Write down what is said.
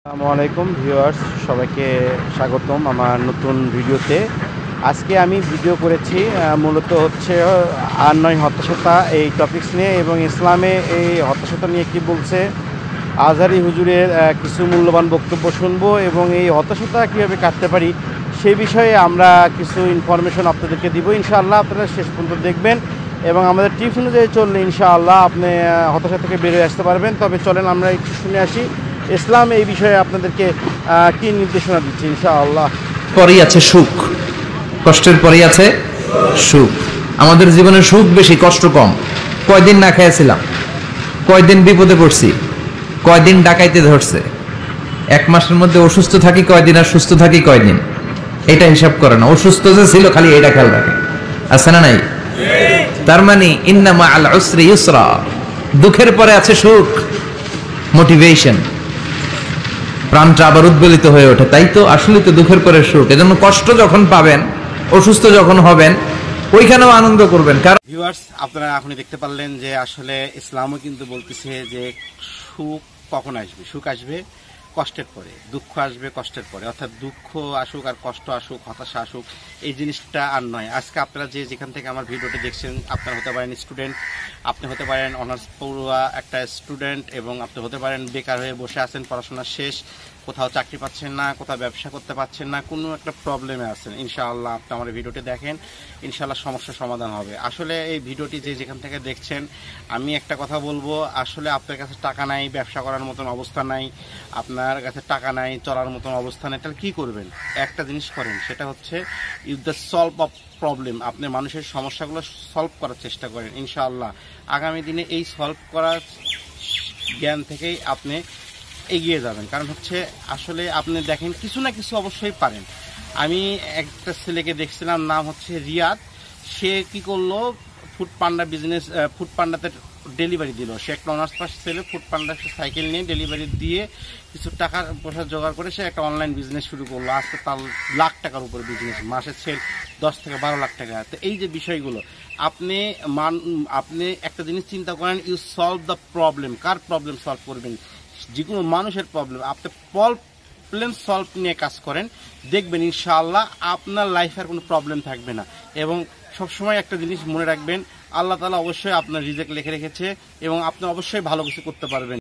আসসালামু আলাইকুম ভিউয়ার্স, সবাইকে স্বাগতম আমার নতুন ভিডিওতে। আজকে আমি ভিডিও করেছি মূলত হচ্ছে আর নয় হতাশতা এই টপিকস নিয়ে, এবং ইসলামে এই হতাশতা নিয়ে কি বলছে, আজহারি হুজুরের কিছু মূল্যবান বক্তব্য শুনবো এবং এই হতাশতা কীভাবে কাটতে পারি সেই বিষয়ে আমরা কিছু ইনফরমেশন আপনাদেরকে দিব। ইনশাআল্লাহ আপনারা শেষ পর্যন্ত দেখবেন এবং আমাদের টিপস অনুযায়ী চললে ইনশাআল্লাহ আপনি হতাশা থেকে বেরিয়ে আসতে পারবেন। তবে চলেন আমরা একটু শুনে আসি ইসলাম এই বিষয়ে আপনাদেরকে কি নির্দেশনা দিচ্ছে। ইনশাআল্লাহ, পরেই আছে সুখ, কষ্টের পরেই আছে সুখ। আমাদের জীবনে সুখ বেশি, কষ্ট কম। কয়দিন না খেয়েছিলাম, কয়দিন বিপদে পড়ছি, কয়দিন ডাকাইতে ধরছে, এক মাসের মধ্যে অসুস্থ থাকি কয়দিন আর সুস্থ থাকি কয়দিন, এটা হিসাব করে না। অসুস্থ যে ছিল খালি এটা খেয়াল রাখে, আছে না নাই? তার মানে ইন্না মাআল উসরি ইউসরা, দুঃখের পরে আছে সুখ, মোটিভেশন, প্রাণটা আবার উদ্বেলিত হয়ে ওঠে। তাই তো আসলে তো দুঃখের পরে সুখ। এজন্য কষ্ট যখন পাবেন, অসুস্থ যখন হবেন, ওইখানেও আনন্দ করবেন। কারণ ভিউয়ার্স, আপনারা এখনই দেখতে পারলেন যে আসলে ইসলামও কিন্তু বলতেছে যে সুখ কখন আসবে। সুখ আসবে কষ্টের পরে, দুঃখ আসবে কষ্টের পরে। অর্থাৎ দুঃখ আসুক আর কষ্ট আসুক, হতাশা আসুক, এই জিনিসটা আর নয়। আজকে আপনারা যেখান থেকে আমার ভিডিওটি দেখছেন, আপনারা হতে পারেন স্টুডেন্ট, আপনি হতে পারেন অনার্স পড়ুয়া একটা স্টুডেন্ট, এবং আপনি হতে পারেন বেকার হয়ে বসে আছেন, পড়াশোনা শেষ, কোথাও চাকরি পাচ্ছেন না, কোথাও ব্যবসা করতে পারছেন না, কোনো একটা প্রবলেমে আছেন। ইনশাআল্লাহ আপনি আমার ভিডিওটি দেখেন, ইনশাআল্লাহ সমস্যার সমাধান হবে। আসলে এই ভিডিওটি যেখান থেকে দেখছেন, আমি একটা কথা বলবো, আসলে আপনার কাছে টাকা নাই, ব্যবসা করার মতন অবস্থা নাই, আপনার কাছে টাকা নাই, চলার মতন অবস্থা নেই, তাহলে কী করবেন? একটা জিনিস করেন, সেটা হচ্ছে you the solve of problem. আপনি মানুষের সমস্যাগুলো সলভ করার চেষ্টা করেন। ইনশাআল্লাহ আগামী দিনে এই সলভ করার জ্ঞান থেকেই আপনি এগিয়ে যাবেন। কারণ হচ্ছে আসলে আপনি দেখেন কিছু না কিছু অবশ্যই পারেন। আমি একটা ছেলেকে দেখছিলাম, নাম হচ্ছে রিয়াদ। সে কি করলো, ফুড পান্ডা বিজনেস, ফুড পান্ডাতে ডেলিভারি দিল। সে একটা অনার্স পাস ছেলে, ফুড পান্ডা সাইকেল নিয়ে ডেলিভারি দিয়ে কিছু টাকা পয়সা জোগাড় করে সে একটা অনলাইন বিজনেস শুরু করলো। আজকে তার লাখ টাকার উপরে বিজনেস, মাসের সেল 10 থেকে 12 লাখ টাকা। তো এই যে বিষয়গুলো আপনি একটা জিনিস চিন্তা করেন, ইউ সলভ দ্য প্রবলেম। কার প্রবলেম সলভ করবেন? যে কোনো মানুষের প্রবলেম। আপনি প্রবলেম সলভ নিয়ে কাজ করেন, দেখবেন ইনশাআল্লাহ আপনার লাইফে আর কোনো প্রবলেম থাকবে না। এবং সবসময় একটা জিনিস মনে রাখবেন, আল্লাহ তাআলা অবশ্যই আপনার রিজিক লিখে রেখেছে এবং আপনি অবশ্যই ভালো কিছু করতে পারবেন।